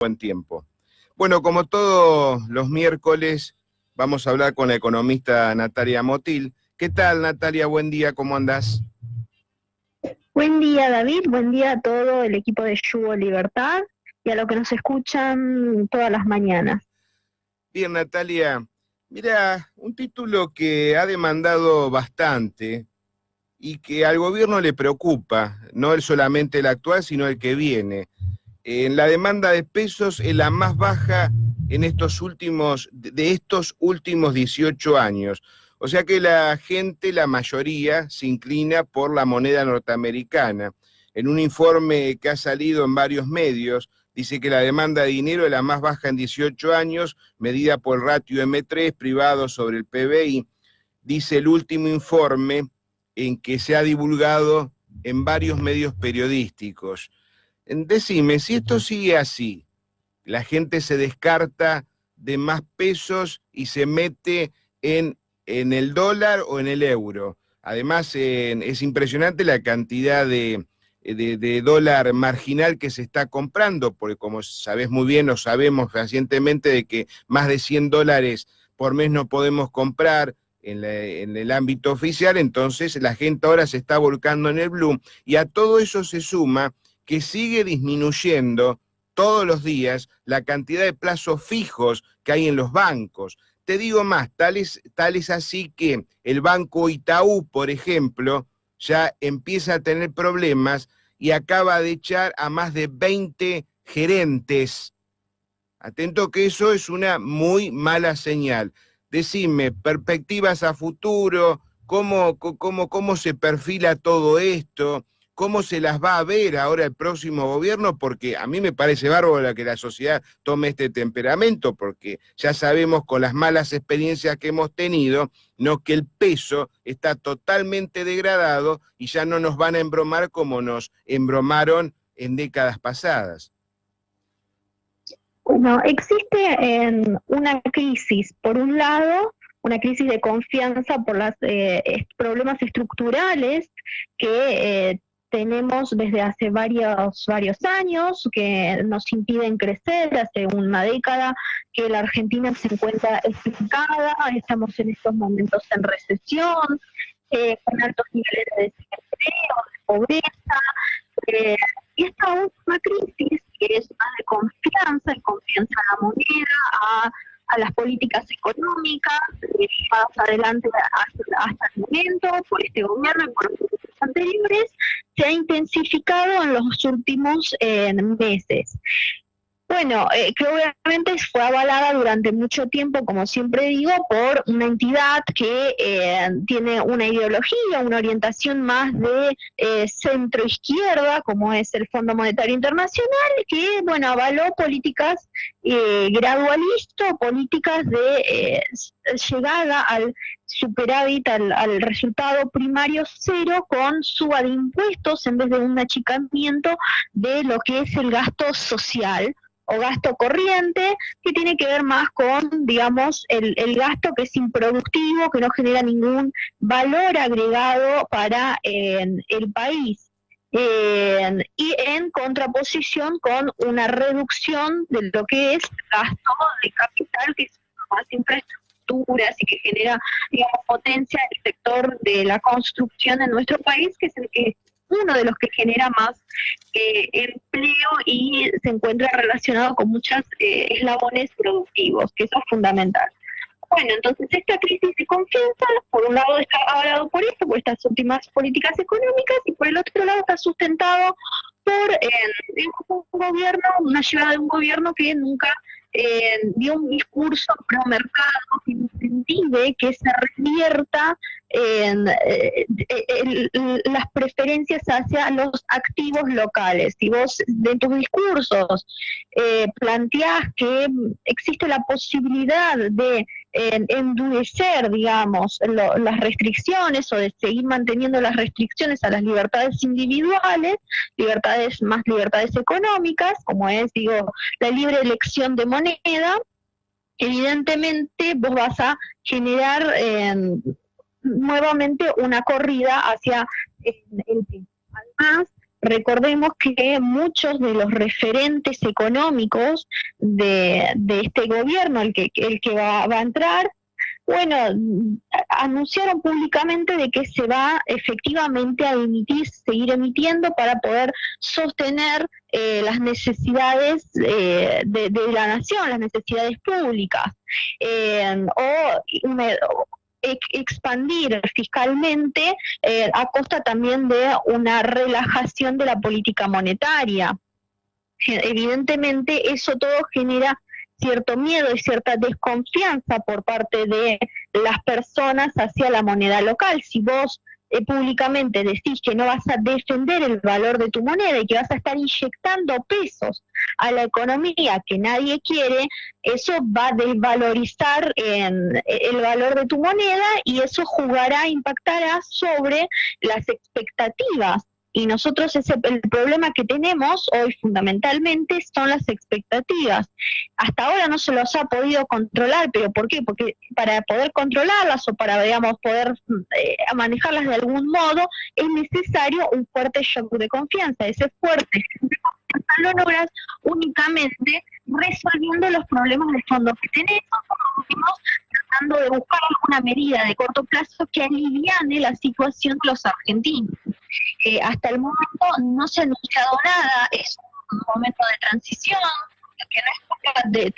buen tiempo. Bueno, como todos los miércoles, vamos a hablar con la economista Natalia Motil. ¿Qué tal, Natalia? Buen día, ¿cómo andás? Buen día, David. Buen día a todo el equipo de Yugo Libertad y a los que nos escuchan todas las mañanas. Bien, Natalia. Mira, un título que ha demandado bastante y que al gobierno le preocupa, no el solamente el actual, sino el que viene. En la demanda de pesos es la más baja en de estos últimos 18 años. O sea que la gente, la mayoría, se inclina por la moneda norteamericana. En un informe que ha salido en varios medios, dice que la demanda de dinero es la más baja en 18 años, medida por el ratio M3 privado sobre el PBI. Dice el último informe en que se ha divulgado en varios medios periodísticos. Decime, si esto sigue así, la gente se descarta de más pesos y se mete en el dólar o en el euro. Además, es impresionante la cantidad de dólar marginal que se está comprando, porque como sabés muy bien, o sabemos recientemente de que más de $100 por mes no podemos comprar en el ámbito oficial, entonces la gente ahora se está volcando en el blue, y a todo eso se suma que sigue disminuyendo todos los días la cantidad de plazos fijos que hay en los bancos. Te digo más, tal es así que el Banco Itaú, por ejemplo, ya empieza a tener problemas y acaba de echar a más de 20 gerentes. Atento que eso es una muy mala señal. Decime, perspectivas a futuro, cómo se perfila todo esto, cómo se las va a ver ahora el próximo gobierno, porque a mí me parece bárbaro que la sociedad tome este temperamento, porque ya sabemos con las malas experiencias que hemos tenido, no, que el peso está totalmente degradado y ya no nos van a embromar como nos embromaron en décadas pasadas. Bueno, existe una crisis, por un lado, una crisis de confianza por los problemas estructurales que tenemos desde hace varios años, que nos impiden crecer, hace una década que la Argentina se encuentra estancada, estamos en estos momentos en recesión, con altos niveles de desempleo, de pobreza, y esta última crisis, que es más de confianza, y confianza a la moneda, a las políticas económicas, llevadas adelante hasta el momento por este gobierno y por los gobiernos anteriores, se ha intensificado en los últimos meses. Bueno, que obviamente fue avalada durante mucho tiempo, como siempre digo, por una entidad que tiene una ideología, una orientación más de centro-izquierda, como es el Fondo Monetario Internacional, que, bueno, avaló políticas gradualistas, políticas de llegada al superávit, al resultado primario cero, con suba de impuestos en vez de un achicamiento de lo que es el gasto social o gasto corriente, que tiene que ver más con, digamos, el gasto que es improductivo, que no genera ningún valor agregado para el país. Y en contraposición con una reducción de lo que es gasto de capital, que es más infraestructuras y que genera, digamos, potencia el sector de la construcción en nuestro país, que es el que uno de los que genera más empleo y se encuentra relacionado con muchos eslabones productivos, que eso es fundamental. Bueno, entonces esta crisis de confianza, por un lado está avalado por esto, por estas últimas políticas económicas, y por el otro lado está sustentado por un gobierno, una llegada de un gobierno que nunca dio un discurso pro mercado que incentive que se revierta las preferencias hacia los activos locales. Si vos de tus discursos planteás que existe la posibilidad de endurecer, digamos, las restricciones, o de seguir manteniendo las restricciones a las libertades individuales, más libertades económicas, como es, digo, la libre elección de moneda, evidentemente vos vas a generar nuevamente una corrida hacia el peso. Además, Recordemos que muchos de los referentes económicos de este gobierno, el que va a entrar, bueno, anunciaron públicamente de que se va efectivamente a emitir, seguir emitiendo para poder sostener las necesidades de la nación, las necesidades públicas, o expandir fiscalmente a costa también de una relajación de la política monetaria. Evidentemente eso todo genera cierto miedo y cierta desconfianza por parte de las personas hacia la moneda local. Si vos públicamente decís que no vas a defender el valor de tu moneda y que vas a estar inyectando pesos a la economía que nadie quiere, eso va a desvalorizar el valor de tu moneda y eso jugará, impactará sobre las expectativas. Y nosotros el problema que tenemos hoy fundamentalmente son las expectativas. Hasta ahora no se los ha podido controlar, pero ¿por qué? Porque para poder controlarlas o para, digamos, poder manejarlas de algún modo, es necesario un fuerte shock de confianza. Ese fuerte shock de confianza lo logras únicamente resolviendo los problemas de fondo que tenemos, tratando de buscar alguna medida de corto plazo que aliviane la situación de los argentinos. Hasta el momento no se ha anunciado nada, es un momento de transición, que no es culpa del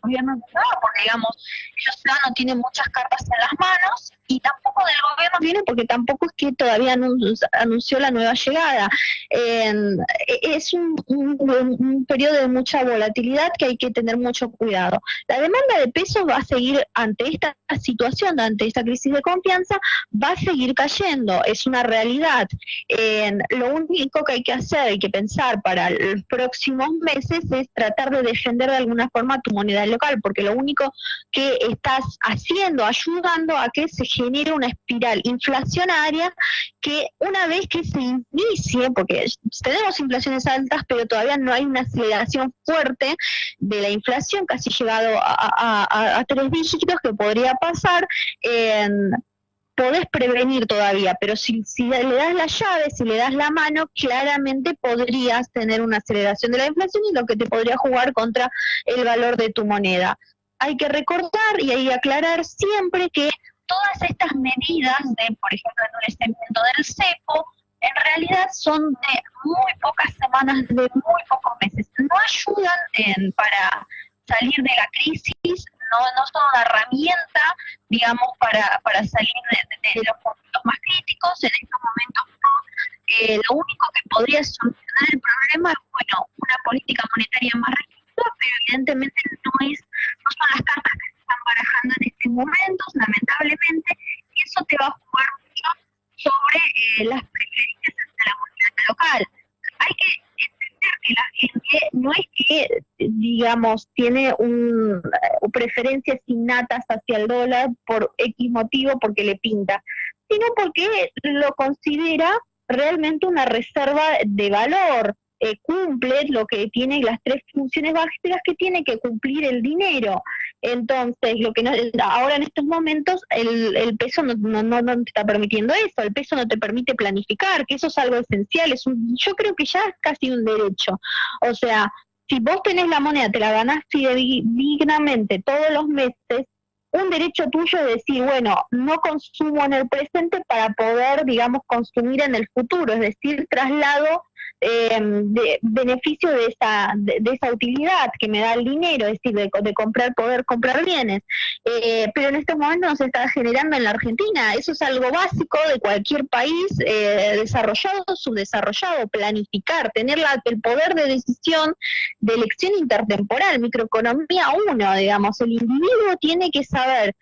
gobierno, porque digamos, ellos no tienen muchas cartas en las manos, y tampoco del gobierno viene porque tampoco es que todavía anunció la nueva llegada. Es un periodo de mucha volatilidad que hay que tener mucho cuidado. La demanda de pesos va a seguir ante esta situación, ante esta crisis de confianza, va a seguir cayendo, es una realidad. Lo único que hay que hacer, hay que pensar para los próximos meses es tratar de defender de alguna forma tu moneda local, porque lo único que estás haciendo, ayudando a que se genere una espiral inflacionaria que una vez que se inicie, porque tenemos inflaciones altas, pero todavía no hay una aceleración fuerte de la inflación, casi llegado a 3 dígitos, que podría pasar, podés prevenir todavía, pero si le das la llave, si le das la mano, claramente podrías tener una aceleración de la inflación y lo que te podría jugar contra el valor de tu moneda. Hay que recordar y hay que aclarar siempre que todas estas medidas de, por ejemplo, el endurecimiento del cepo, en realidad son de muy pocas semanas, de muy pocos meses. No ayudan para salir de la crisis, no son una herramienta, digamos, para salir de los momentos más críticos. En estos momentos no. Lo único que podría solucionar el problema es, bueno, una política monetaria más restrictiva, pero evidentemente no son las cartas que se están barajando en estos momentos, lamentablemente, y eso te va a jugar mucho sobre las preferencias hacia la moneda local. Hay que entender que la gente no es que, digamos, tiene preferencias innatas hacia el dólar por X motivo, porque le pinta, sino porque lo considera realmente una reserva de valor. Cumple lo que tiene, las 3 funciones básicas que tiene que cumplir el dinero. Entonces, lo que ahora en estos momentos el peso no te está permitiendo eso, el peso no te permite planificar, que eso es algo esencial, yo creo que ya es casi un derecho. O sea, si vos tenés la moneda, te la ganás dignamente todos los meses, un derecho tuyo es decir, bueno, no consumo en el presente para poder, digamos, consumir en el futuro, es decir, traslado de beneficio de esa utilidad que me da el dinero, es decir, de poder comprar bienes. Pero en estos momentos no se está generando en la Argentina. Eso es algo básico de cualquier país desarrollado, subdesarrollado, planificar, tener el poder de decisión, de elección intertemporal, microeconomía 1, digamos. El individuo tiene que saber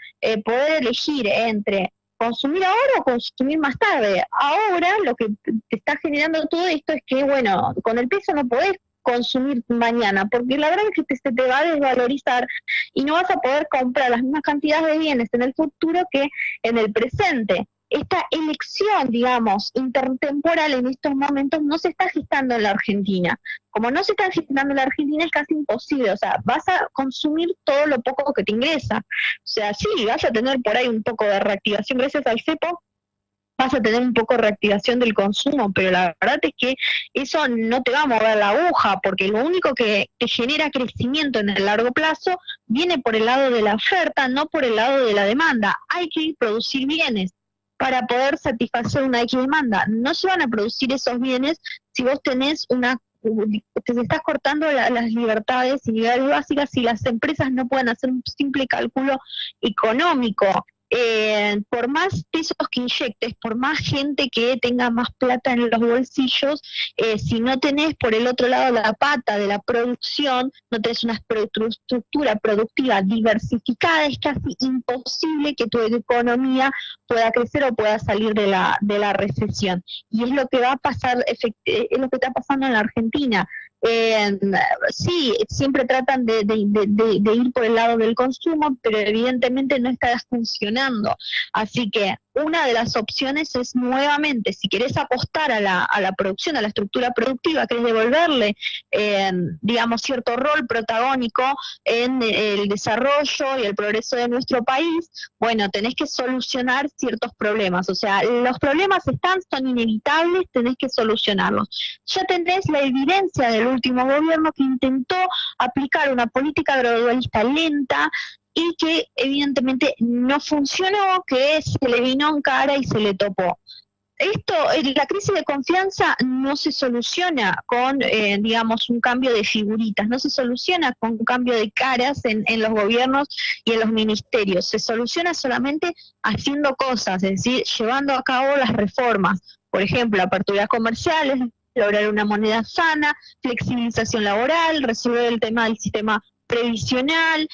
poder elegir entre consumir ahora o consumir más tarde. Ahora lo que te está generando todo esto es que, bueno, con el peso no podés consumir mañana, porque la verdad es que se te va a desvalorizar y no vas a poder comprar las mismas cantidades de bienes en el futuro que en el presente. Esta elección, digamos, intertemporal en estos momentos no se está gestando en la Argentina. Como no se está gestando en la Argentina es casi imposible, o sea, vas a consumir todo lo poco que te ingresa. O sea, sí, vas a tener por ahí un poco de reactivación gracias al cepo, vas a tener un poco de reactivación del consumo, pero la verdad es que eso no te va a mover la aguja, porque lo único que te genera crecimiento en el largo plazo viene por el lado de la oferta, no por el lado de la demanda. Hay que producir bienes para poder satisfacer una X demanda. No se van a producir esos bienes si vos tenés te estás cortando las libertades individuales básicas, si las empresas no pueden hacer un simple cálculo económico. Por más pesos que inyectes, por más gente que tenga más plata en los bolsillos, si no tenés por el otro lado la pata de la producción, no tenés una estructura productiva diversificada, es casi imposible que tu economía pueda crecer o pueda salir de la recesión. Y es lo que va a pasar, es lo que está pasando en la Argentina. Sí, siempre tratan de ir por el lado del consumo, pero evidentemente no está funcionando. Así que una de las opciones es nuevamente, si querés apostar a la producción, a la estructura productiva, querés devolverle, digamos, cierto rol protagónico en el desarrollo y el progreso de nuestro país, bueno, tenés que solucionar ciertos problemas. O sea, los problemas son inevitables, tenés que solucionarlos. Ya tenés la evidencia del último gobierno que intentó aplicar una política gradualista lenta y que evidentemente no funcionó, que se le vino en cara y se le topó. La crisis de confianza no se soluciona con, digamos, un cambio de figuritas, no se soluciona con un cambio de caras en los gobiernos y en los ministerios, se soluciona solamente haciendo cosas, es decir, llevando a cabo las reformas, por ejemplo, aperturas comerciales, lograr una moneda sana, flexibilización laboral, resolver el tema del sistema previsional,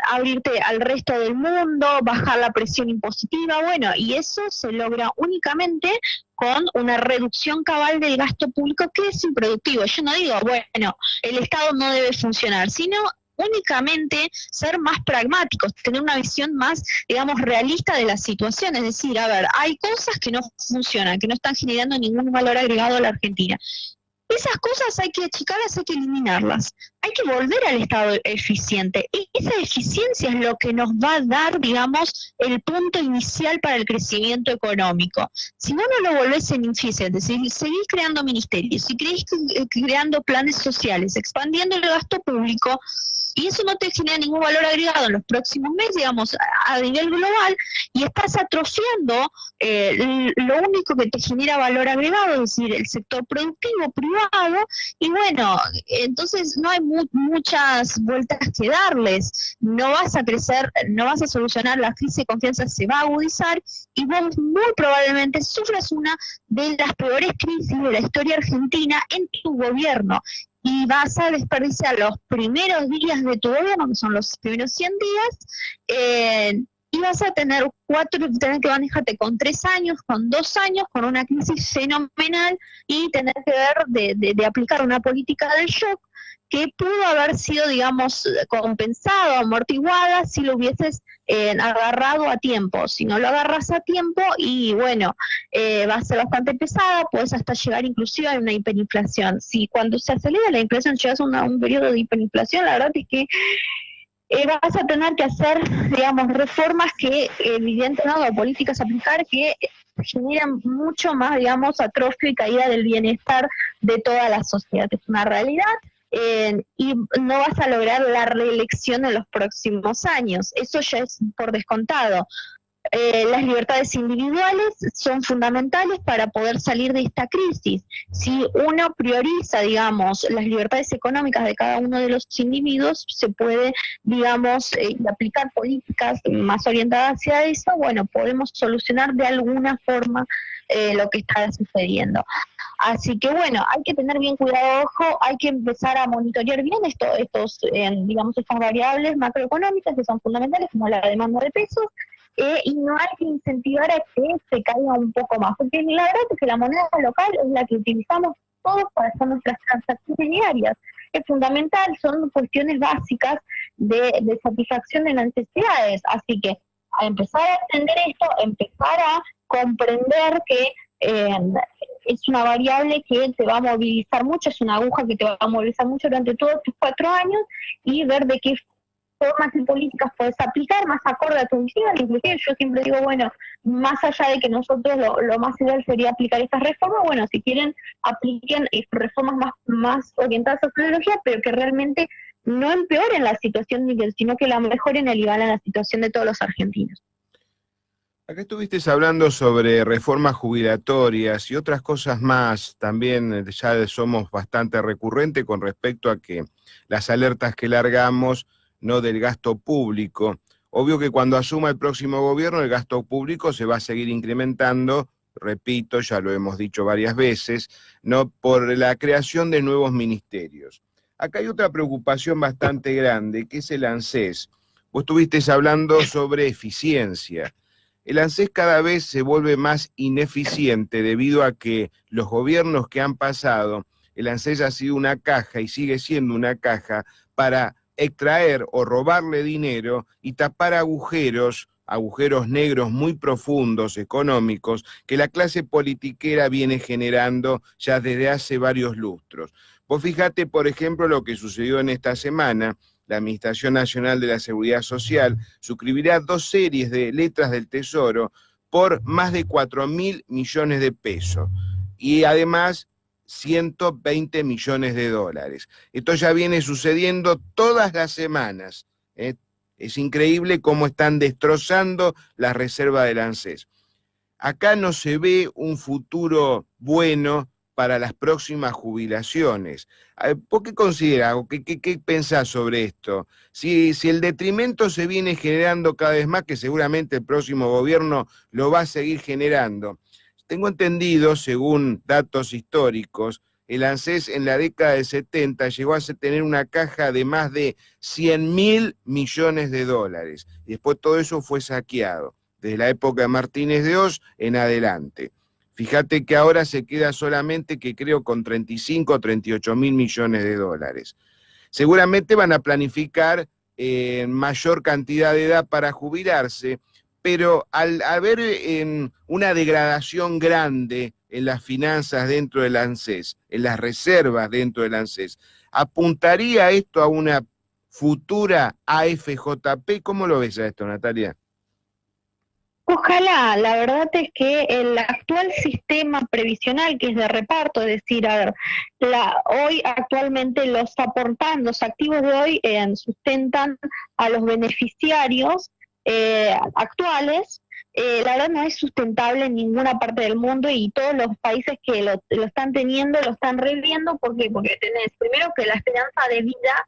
abrirte al resto del mundo, bajar la presión impositiva, bueno, y eso se logra únicamente con una reducción cabal del gasto público que es improductivo. Yo no digo, bueno, el Estado no debe funcionar, sino únicamente ser más pragmáticos, tener una visión más, digamos, realista de la situación, es decir, a ver, hay cosas que no funcionan, que no están generando ningún valor agregado a la Argentina. Esas cosas hay que achicarlas, hay que eliminarlas. Hay que volver al estado eficiente. Y esa eficiencia es lo que nos va a dar, digamos, el punto inicial para el crecimiento económico. Si no, no lo volvés en eficiente. Si seguís creando ministerios, si seguís creando planes sociales, expandiendo el gasto público, y eso no te genera ningún valor agregado en los próximos meses, digamos, a nivel global, y estás atrofiando lo único que te genera valor agregado, es decir, el sector productivo privado, y bueno, entonces no hay muchas vueltas que darles, no vas a crecer, no vas a solucionar, la crisis de confianza se va a agudizar, y vos muy probablemente sufras una de las peores crisis de la historia argentina en tu gobierno, y vas a desperdiciar los primeros días de tu gobierno, que son los primeros 100 días, y vas a tener tener que manejarte con 3 años, con 2 años, con una crisis fenomenal, y tener que ver de aplicar una política del shock que pudo haber sido, digamos, compensada, amortiguada, si lo hubieses agarrado a tiempo. Si no lo agarras a tiempo, y bueno, va a ser bastante pesada, puedes hasta llegar inclusive a una hiperinflación. Si cuando se acelera la inflación llegas a un periodo de hiperinflación, la verdad es que vas a tener que hacer, digamos, reformas que evidentemente, o políticas a aplicar que generan mucho más, digamos, atrofio y caída del bienestar de toda la sociedad. Es una realidad. Y no vas a lograr la reelección en los próximos años. Eso ya es por descontado. Las libertades individuales son fundamentales para poder salir de esta crisis. Si uno prioriza, digamos, las libertades económicas de cada uno de los individuos, se puede, digamos, aplicar políticas más orientadas hacia eso, bueno, podemos solucionar de alguna forma lo que está sucediendo. Así que bueno, hay que tener bien cuidado, ojo, hay que empezar a monitorear bien digamos, estas variables macroeconómicas que son fundamentales, como la demanda de pesos, y no hay que incentivar a que se caiga un poco más, porque la verdad es que la moneda local es la que utilizamos todos para hacer nuestras transacciones diarias. Es fundamental, son cuestiones básicas de satisfacción de las necesidades, así que a empezar a entender esto, empezar a comprender que es una variable que te va a movilizar mucho, es una aguja que te va a movilizar mucho durante todos estos 4 años, y ver de qué reformas y políticas podés aplicar más acorde a tus ideas. Inclusive yo siempre digo, bueno, más allá de que nosotros lo más ideal sería aplicar estas reformas, bueno, si quieren apliquen reformas más orientadas a sociología, pero que realmente no empeoren la situación, sino que la mejoren y alivianen la situación de todos los argentinos. Acá estuviste hablando sobre reformas jubilatorias y otras cosas más, también ya somos bastante recurrentes con respecto a que las alertas que largamos, no del gasto público. Obvio que cuando asuma el próximo gobierno el gasto público se va a seguir incrementando, repito, ya lo hemos dicho varias veces, no por la creación de nuevos ministerios. Acá hay otra preocupación bastante grande, que es el ANSES. Vos estuviste hablando sobre eficiencia. El ANSES cada vez se vuelve más ineficiente debido a que los gobiernos que han pasado, el ANSES ha sido una caja y sigue siendo una caja para extraer o robarle dinero y tapar agujeros negros muy profundos, económicos, que la clase politiquera viene generando ya desde hace varios lustros. Vos fijate, por ejemplo, lo que sucedió en esta semana. La Administración Nacional de la Seguridad Social suscribirá 2 series de letras del Tesoro por más de 4.000 millones de pesos y además 120 millones de dólares. Esto ya viene sucediendo todas las semanas. Es increíble cómo están destrozando la reserva del ANSES. Acá no se ve un futuro bueno para las próximas jubilaciones. ¿Vos qué considerás o qué pensás sobre esto? Si el detrimento se viene generando cada vez más, que seguramente el próximo gobierno lo va a seguir generando. Tengo entendido, según datos históricos, el ANSES en la década del 70 llegó a tener una caja de más de 100.000 millones de dólares. Y después todo eso fue saqueado, desde la época de Martínez de Oz en adelante. Fíjate que ahora se queda solamente, que creo, con 35 o 38 mil millones de dólares. Seguramente van a planificar mayor cantidad de edad para jubilarse, pero al haber una degradación grande en las finanzas dentro del ANSES, en las reservas dentro del ANSES, ¿apuntaría esto a una futura AFJP? ¿Cómo lo ves a esto, Natalia? Ojalá, la verdad es que el actual sistema previsional, que es de reparto, es decir, a ver, hoy actualmente los activos de hoy sustentan a los beneficiarios actuales. La verdad no es sustentable en ninguna parte del mundo y todos los países que lo están teniendo lo están reviendo. ¿Por qué? Porque tenés primero que la esperanza de vida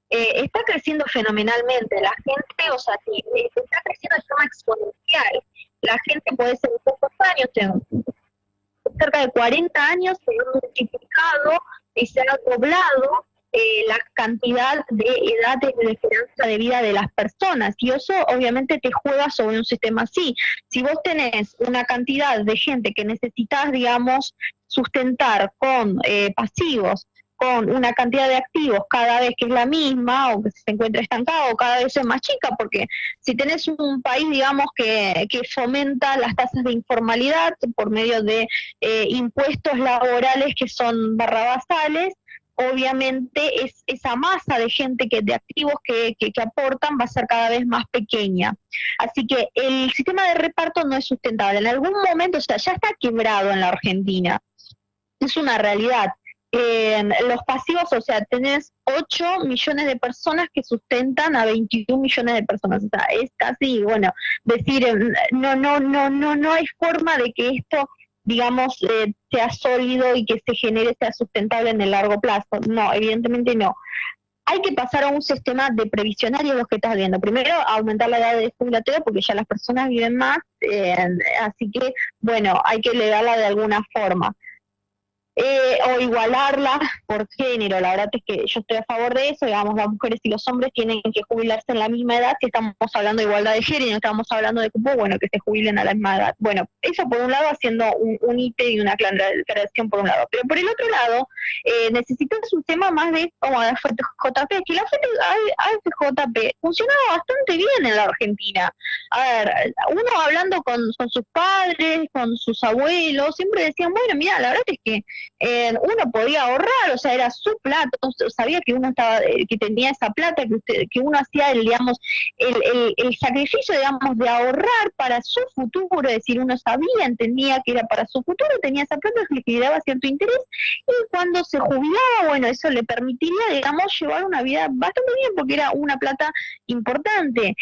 está creciendo fenomenalmente. La gente, o sea, sí, está creciendo de forma exponencial. La gente puede ser en pocos años, cerca de 40 años, se ha multiplicado y se ha doblado la cantidad de edades de esperanza de vida de las personas. Y eso obviamente te juega sobre un sistema así. Si vos tenés una cantidad de gente que necesitas, digamos, sustentar con pasivos, con una cantidad de activos cada vez que es la misma o que se encuentra estancado o cada vez es más chica, porque si tenés un país, digamos, que fomenta las tasas de informalidad por medio de impuestos laborales que son barrabasales, obviamente esa masa de gente, de activos que aportan va a ser cada vez más pequeña. Así que el sistema de reparto no es sustentable. En algún momento, o sea, ya está quebrado en la Argentina. Es una realidad. Los pasivos, o sea, tenés 8 millones de personas que sustentan a 21 millones de personas. O sea, es casi, bueno, decir, no hay forma de que esto, digamos, sea sólido y que se genere, sea sustentable en el largo plazo. No, evidentemente no. Hay que pasar a un sistema de previsionario, lo que estás viendo. Primero, aumentar la edad de jubilatoria porque ya las personas viven más, así que, bueno, hay que elevarla de alguna forma. O igualarla por género. La verdad es que yo estoy a favor de eso. Digamos, las mujeres y los hombres tienen que jubilarse en la misma edad. Si estamos hablando de igualdad de género y no estamos hablando de cupo, bueno, que se jubilen a la misma edad. Bueno, eso por un lado, haciendo un ítem y una aclaración por un lado. Pero por el otro lado, necesitas un tema más de como de AFJP, que la AFJP funcionaba bastante bien en la Argentina. A ver, uno hablando con sus padres, con sus abuelos, siempre decían, bueno, mira, la verdad es que uno podía ahorrar, o sea, era su plata, sabía que uno estaba, que tenía esa plata, que uno hacía digamos, el sacrificio, digamos, de ahorrar para su futuro, es decir, uno sabía, entendía que era para su futuro, tenía esa plata, le generaba cierto interés, y cuando se jubilaba, bueno, eso le permitiría, digamos, llevar una vida bastante bien, porque era una plata importante.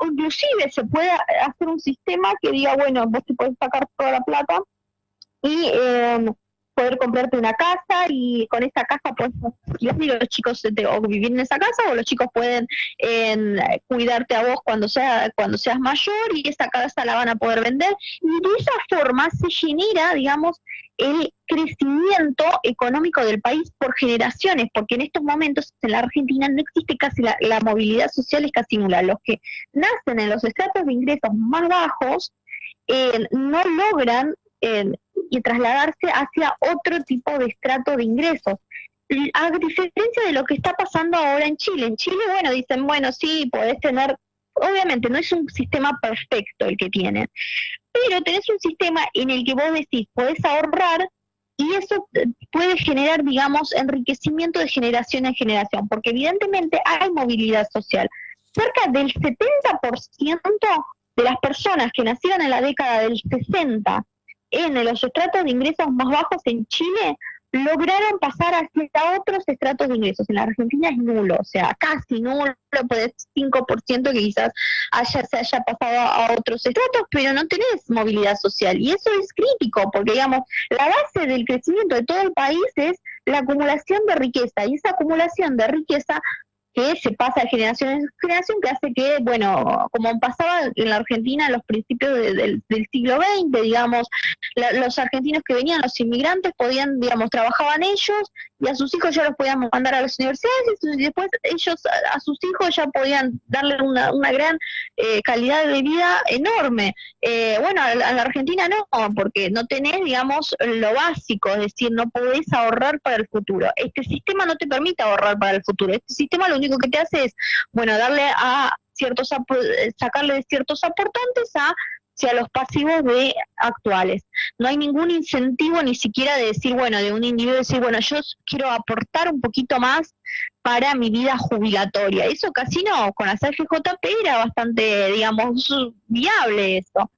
Inclusive se puede hacer un sistema que diga, bueno, vos te podés sacar toda la plata y poder comprarte una casa, y con esa casa puedes alquilar, y los chicos o vivir en esa casa, o los chicos pueden cuidarte a vos cuando seas mayor, y esa casa la van a poder vender, y de esa forma se genera, digamos, el crecimiento económico del país por generaciones, porque en estos momentos en la Argentina no existe casi la movilidad social, es casi nula. Los que nacen en los estratos de ingresos más bajos no logran y trasladarse hacia otro tipo de estrato de ingresos. A diferencia de lo que está pasando ahora en Chile. En Chile, bueno, dicen, bueno, sí, podés tener, obviamente no es un sistema perfecto el que tienen, pero tenés un sistema en el que vos decís, podés ahorrar, y eso puede generar, digamos, enriquecimiento de generación en generación, porque evidentemente hay movilidad social. Cerca del 70% de las personas que nacieron en la década del 60 en los estratos de ingresos más bajos en Chile lograron pasar hacia otros estratos de ingresos. En la Argentina es nulo, o sea, casi nulo, pues 5% que quizás se haya pasado a otros estratos, pero no tenés movilidad social. Y eso es crítico, porque digamos, la base del crecimiento de todo el país es la acumulación de riqueza, y esa acumulación de riqueza que se pasa de generación en generación, que hace que, bueno, como pasaba en la Argentina en los principios del siglo XX, digamos, los argentinos que venían, los inmigrantes, podían, digamos, trabajaban ellos, y a sus hijos ya los podían mandar a las universidades, y después ellos a sus hijos ya podían darle una gran calidad de vida enorme. Bueno, a la Argentina no, porque no tenés, digamos, lo básico, es decir, no podés ahorrar para el futuro. Este sistema no te permite ahorrar para el futuro. Este sistema lo único que te hace es, bueno, darle a sacarle de ciertos aportantes hacia los pasivos actuales. No hay ningún incentivo ni siquiera de decir, bueno, de un individuo decir, bueno, yo quiero aportar un poquito más para mi vida jubilatoria. Eso casi no, con la CFJP era bastante, digamos, viable eso.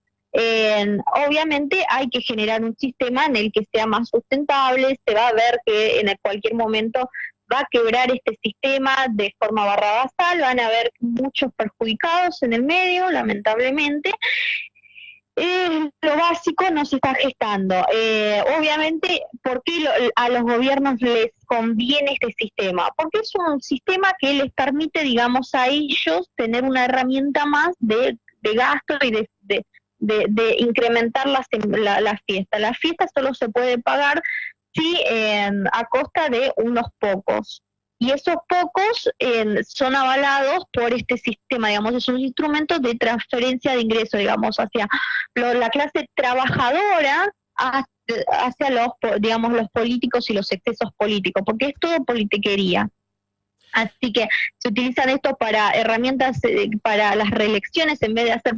Obviamente hay que generar un sistema en el que sea más sustentable. Se va a ver que en cualquier momento va a quebrar este sistema de forma barrabasal, van a haber muchos perjudicados en el medio, lamentablemente. Lo básico no se está gestando. Obviamente, ¿por qué a los gobiernos les conviene este sistema? Porque es un sistema que les permite, digamos, a ellos tener una herramienta más de gasto y de incrementar la fiesta. La fiesta solo se puede pagar a costa de unos pocos. Y esos pocos son avalados por este sistema, digamos, es un instrumento de transferencia de ingresos, digamos, hacia la clase trabajadora, hacia digamos, los políticos y los excesos políticos, porque es todo politiquería. Así que se utilizan esto para herramientas para las reelecciones, en vez de hacer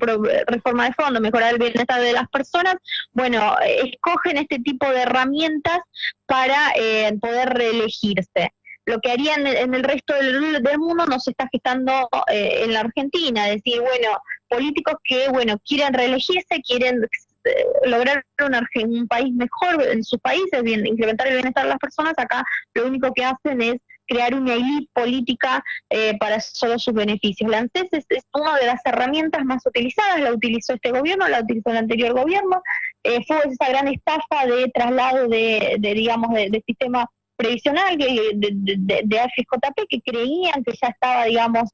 reforma de fondo, mejorar el bienestar de las personas. Bueno, escogen este tipo de herramientas para poder reelegirse. Lo que harían en el resto del mundo no se está gestando en la Argentina, es decir, bueno, políticos que, bueno, quieren reelegirse, quieren lograr un país mejor en sus países, incrementar el bienestar de las personas. Acá lo único que hacen es crear una élite política para solo sus beneficios. La ANSES es una de las herramientas más utilizadas, la utilizó este gobierno, la utilizó el anterior gobierno, fue esa gran estafa de traslado de sistema previsional de AFJP, que creían que ya estaba, digamos,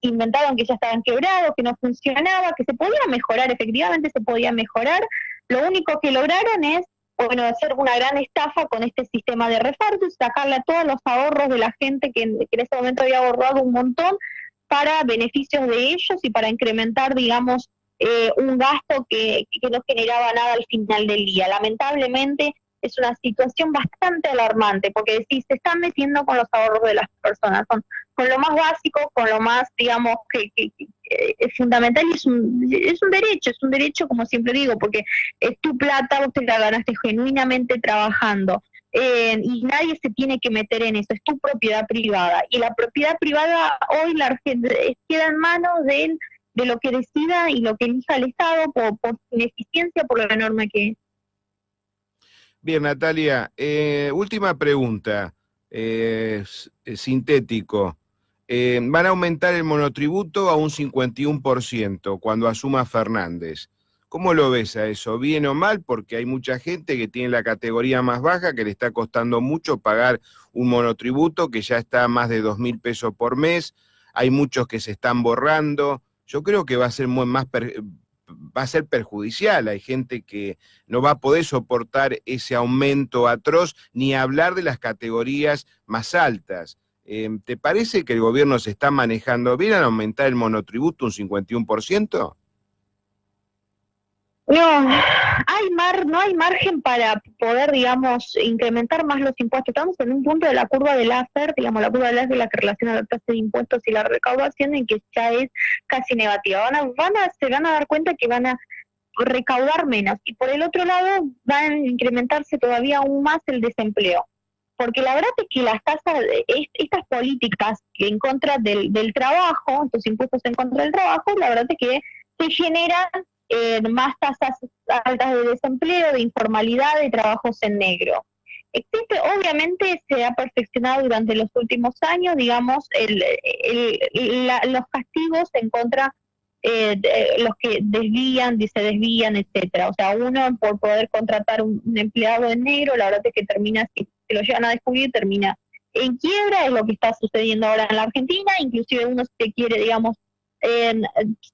inventaron que ya estaban quebrados, que no funcionaba, que se podía mejorar, efectivamente se podía mejorar. Lo único que lograron es, bueno, hacer una gran estafa con este sistema de reparto y sacarle a todos los ahorros de la gente que en ese momento había ahorrado un montón para beneficios de ellos y para incrementar, digamos, un gasto que no generaba nada al final del día. Lamentablemente es una situación bastante alarmante, porque si se están metiendo con los ahorros de las personas, con lo más básico, con lo más, digamos, que es fundamental y es un derecho como siempre digo, porque es tu plata, vos te la ganaste genuinamente trabajando. Y nadie se tiene que meter en eso, es tu propiedad privada. Y la propiedad privada hoy queda en manos de lo que decida y lo que elija el Estado por su ineficiencia, por lo enorme que es. Bien, Natalia, última pregunta, sintético. Van a aumentar el monotributo a un 51% cuando asuma Fernández. ¿Cómo lo ves a eso? ¿Bien o mal? Porque hay mucha gente que tiene la categoría más baja, que le está costando mucho pagar un monotributo que ya está a más de 2.000 pesos por mes. Hay muchos que se están borrando. Yo creo que va a ser va a ser perjudicial. Hay gente que no va a poder soportar ese aumento atroz, ni hablar de las categorías más altas. ¿Te parece que el gobierno se está manejando bien al aumentar el monotributo un 51%? No hay margen para poder, digamos, incrementar más los impuestos. Estamos en un punto de la curva del Laffer, digamos, la curva del Laffer, la que relaciona la tasa de impuestos y la recaudación, en que ya es casi negativa. Se van a dar cuenta que van a recaudar menos. Y por el otro lado, van a incrementarse todavía aún más el desempleo. Porque la verdad es que las tasas, estas políticas que en contra del trabajo, estos impuestos en contra del trabajo, la verdad es que se generan más tasas altas de desempleo, de informalidad, de trabajos en negro. Existe, obviamente, se ha perfeccionado durante los últimos años, digamos, los castigos en contra de los que se desvían, etcétera. O sea, uno por poder contratar un empleado en negro, la verdad es que termina, si se lo llegan a descubrir, termina en quiebra, es lo que está sucediendo ahora en la Argentina. Inclusive uno se quiere, digamos,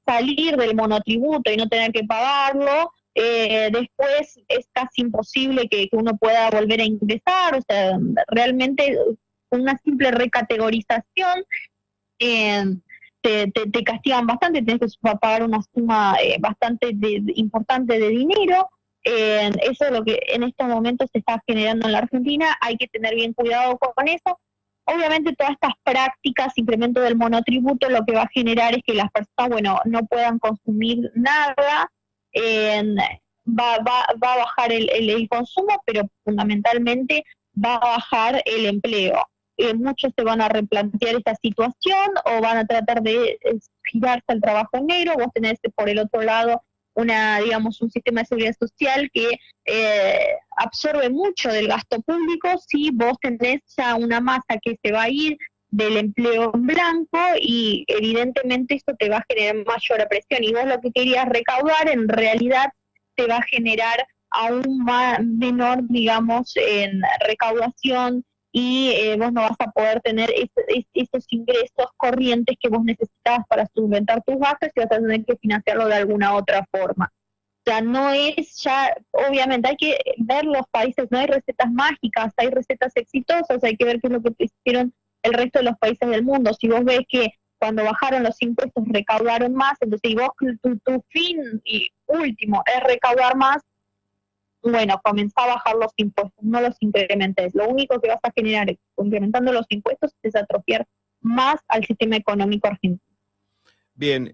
salir del monotributo y no tener que pagarlo, después es casi imposible que uno pueda volver a ingresar. O sea, realmente una simple recategorización eh, te castigan bastante, tenés que pagar una suma bastante importante de dinero. Eso es lo que en estos momentos se está generando en la Argentina. Hay que tener bien cuidado con eso. Obviamente todas estas prácticas, incremento del monotributo, lo que va a generar es que las personas, bueno, no puedan consumir nada, va a bajar el consumo, pero fundamentalmente va a bajar el empleo. Muchos se van a replantear esta situación o van a tratar de girarse al trabajo negro. Vos tenés por el otro lado digamos, un sistema de seguridad social que absorbe mucho del gasto público. Si vos tenés ya una masa que se va a ir del empleo en blanco, y evidentemente esto te va a generar mayor presión, y vos lo que querías recaudar en realidad te va a generar aún menor, digamos, en recaudación, y vos no vas a poder tener esos ingresos corrientes que vos necesitabas para solventar tus gastos, y vas a tener que financiarlo de alguna otra forma. O sea, no es ya, obviamente hay que ver los países, no hay recetas mágicas, hay recetas exitosas, hay que ver qué es lo que hicieron el resto de los países del mundo. Si vos ves que cuando bajaron los impuestos recaudaron más, entonces si vos tu fin y último es recaudar más, bueno, comenzá a bajar los impuestos, no los incrementes. Lo único que vas a generar incrementando los impuestos es atrofiar más al sistema económico argentino. Bien,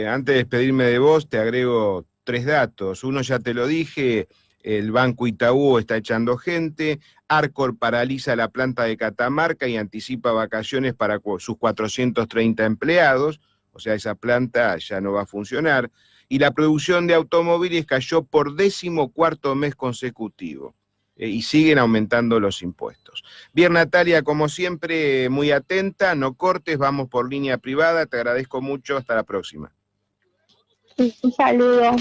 antes de despedirme de vos, te agrego 3 datos. Uno ya te lo dije, el Banco Itaú está echando gente, Arcor paraliza la planta de Catamarca y anticipa vacaciones para sus 430 empleados, o sea, esa planta ya no va a funcionar, y la producción de automóviles cayó por 14º mes consecutivo, y siguen aumentando los impuestos. Bien, Natalia, como siempre, muy atenta, no cortes, vamos por línea privada, te agradezco mucho, hasta la próxima. Un saludo.